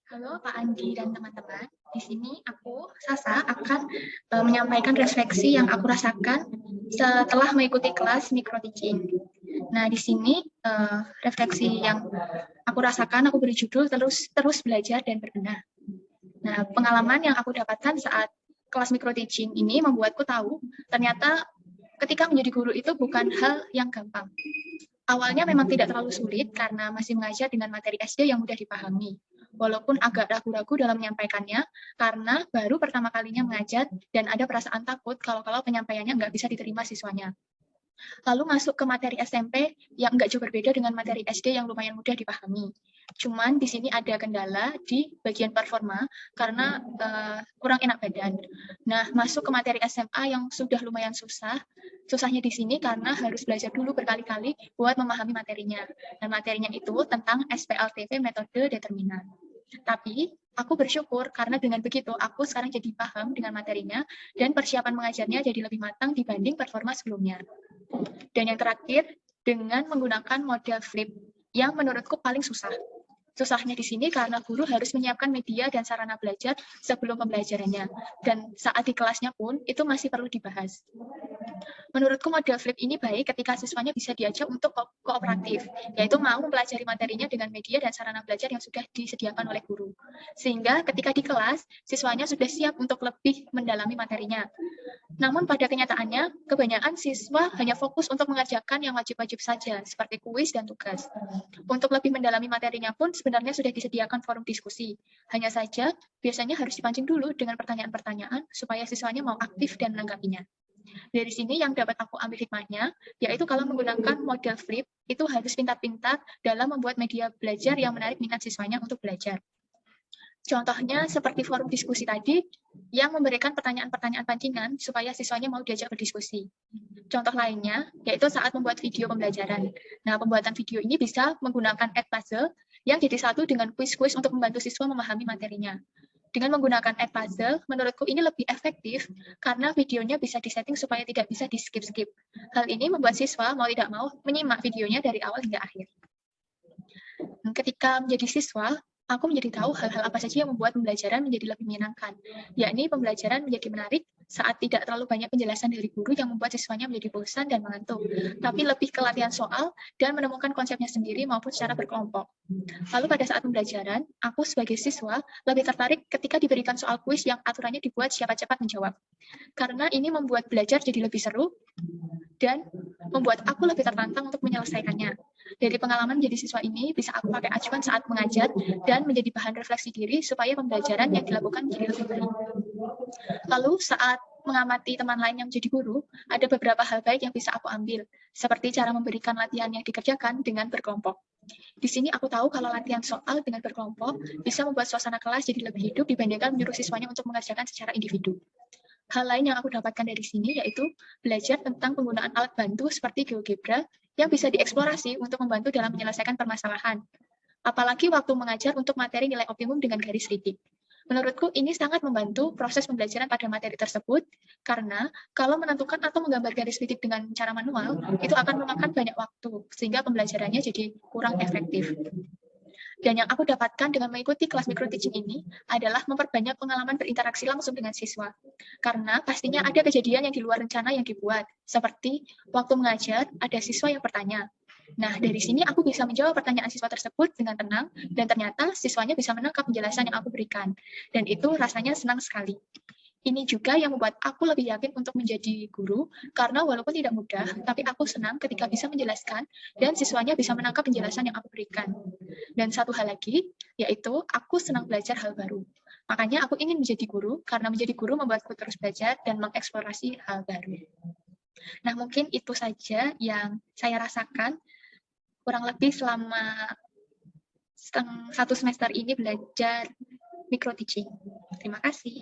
Halo Pak Andi dan teman-teman. Di sini aku, Sasa, akan menyampaikan refleksi yang aku rasakan setelah mengikuti kelas micro teaching. Nah, di sini refleksi yang aku rasakan, aku beri judul terus belajar dan berbenah. Nah, pengalaman yang aku dapatkan saat kelas micro teaching ini membuatku tahu ternyata ketika menjadi guru itu bukan hal yang gampang. Awalnya memang tidak terlalu sulit karena masih mengajar dengan materi SD yang mudah dipahami. Walaupun agak ragu-ragu dalam menyampaikannya, karena baru pertama kalinya mengajar dan ada perasaan takut kalau penyampaiannya nggak bisa diterima siswanya. Lalu masuk ke materi SMP yang nggak jauh berbeda dengan materi SD yang lumayan mudah dipahami. Cuman di sini ada kendala di bagian performa karena kurang enak badan. Nah, masuk ke materi SMA yang sudah lumayan susah. Susahnya di sini karena harus belajar dulu berkali-kali buat memahami materinya. Dan materinya itu tentang SPLTV metode determinan. Tapi aku bersyukur karena dengan begitu aku sekarang jadi paham dengan materinya dan persiapan mengajarnya jadi lebih matang dibanding performa sebelumnya. Dan yang terakhir, dengan menggunakan model flip yang menurutku paling susah. Susahnya di sini karena guru harus menyiapkan media dan sarana belajar sebelum pembelajarannya. Dan saat di kelasnya pun, itu masih perlu dibahas. Menurutku model flip ini baik ketika siswanya bisa diajak untuk kooperatif, yaitu mau mempelajari materinya dengan media dan sarana belajar yang sudah disediakan oleh guru. Sehingga ketika di kelas, siswanya sudah siap untuk lebih mendalami materinya. Namun pada kenyataannya, kebanyakan siswa hanya fokus untuk mengerjakan yang wajib-wajib saja, seperti kuis dan tugas. Untuk lebih mendalami materinya pun sebenarnya sudah disediakan forum diskusi. Hanya saja, biasanya harus dipancing dulu dengan pertanyaan-pertanyaan supaya siswanya mau aktif dan menanggapinya. Dari sini yang dapat aku ambil hikmahnya, yaitu kalau menggunakan model flip, itu harus pintar-pintar dalam membuat media belajar yang menarik minat siswanya untuk belajar. Contohnya seperti forum diskusi tadi, yang memberikan pertanyaan-pertanyaan pancingan supaya siswanya mau diajak berdiskusi. Contoh lainnya, yaitu saat membuat video pembelajaran. Nah, pembuatan video ini bisa menggunakan add puzzle yang jadi satu dengan kuis-kuis untuk membantu siswa memahami materinya. Dengan menggunakan add puzzle, menurutku ini lebih efektif karena videonya bisa disetting supaya tidak bisa di-skip-skip. Hal ini membuat siswa mau tidak mau menyimak videonya dari awal hingga akhir. Ketika menjadi siswa, aku menjadi tahu hal-hal apa saja yang membuat pembelajaran menjadi lebih menyenangkan, yakni pembelajaran menjadi menarik saat tidak terlalu banyak penjelasan dari guru yang membuat siswanya menjadi bosan dan mengantuk, tapi lebih ke latihan soal dan menemukan konsepnya sendiri maupun secara berkelompok. Lalu pada saat pembelajaran, aku sebagai siswa lebih tertarik ketika diberikan soal kuis yang aturannya dibuat siapa cepat menjawab. Karena ini membuat belajar jadi lebih seru dan membuat aku lebih tertantang untuk menyelesaikannya. Dari pengalaman menjadi siswa ini, bisa aku pakai acuan saat mengajar dan menjadi bahan refleksi diri supaya pembelajaran yang dilakukan menjadi lebih baik. Lalu saat mengamati teman lain yang menjadi guru, ada beberapa hal baik yang bisa aku ambil, seperti cara memberikan latihan yang dikerjakan dengan berkelompok. Di sini aku tahu kalau latihan soal dengan berkelompok bisa membuat suasana kelas jadi lebih hidup dibandingkan menyuruh siswanya untuk mengerjakan secara individu. Hal lain yang aku dapatkan dari sini yaitu belajar tentang penggunaan alat bantu seperti GeoGebra yang bisa dieksplorasi untuk membantu dalam menyelesaikan permasalahan. Apalagi waktu mengajar untuk materi nilai optimum dengan garis titik. Menurutku ini sangat membantu proses pembelajaran pada materi tersebut karena kalau menentukan atau menggambar garis titik dengan cara manual, itu akan memakan banyak waktu sehingga pembelajarannya jadi kurang efektif. Dan yang aku dapatkan dengan mengikuti kelas micro teaching ini adalah memperbanyak pengalaman berinteraksi langsung dengan siswa. Karena pastinya ada kejadian yang di luar rencana yang dibuat, seperti waktu mengajar ada siswa yang bertanya. Nah, dari sini aku bisa menjawab pertanyaan siswa tersebut dengan tenang, dan ternyata siswanya bisa menangkap penjelasan yang aku berikan. Dan itu rasanya senang sekali. Ini juga yang membuat aku lebih yakin untuk menjadi guru, karena walaupun tidak mudah, tapi aku senang ketika bisa menjelaskan dan siswanya bisa menangkap penjelasan yang aku berikan. Dan satu hal lagi, yaitu aku senang belajar hal baru. Makanya aku ingin menjadi guru, karena menjadi guru membuatku terus belajar dan mengeksplorasi hal baru. Nah, mungkin itu saja yang saya rasakan kurang lebih selama satu semester ini belajar micro teaching. Terima kasih.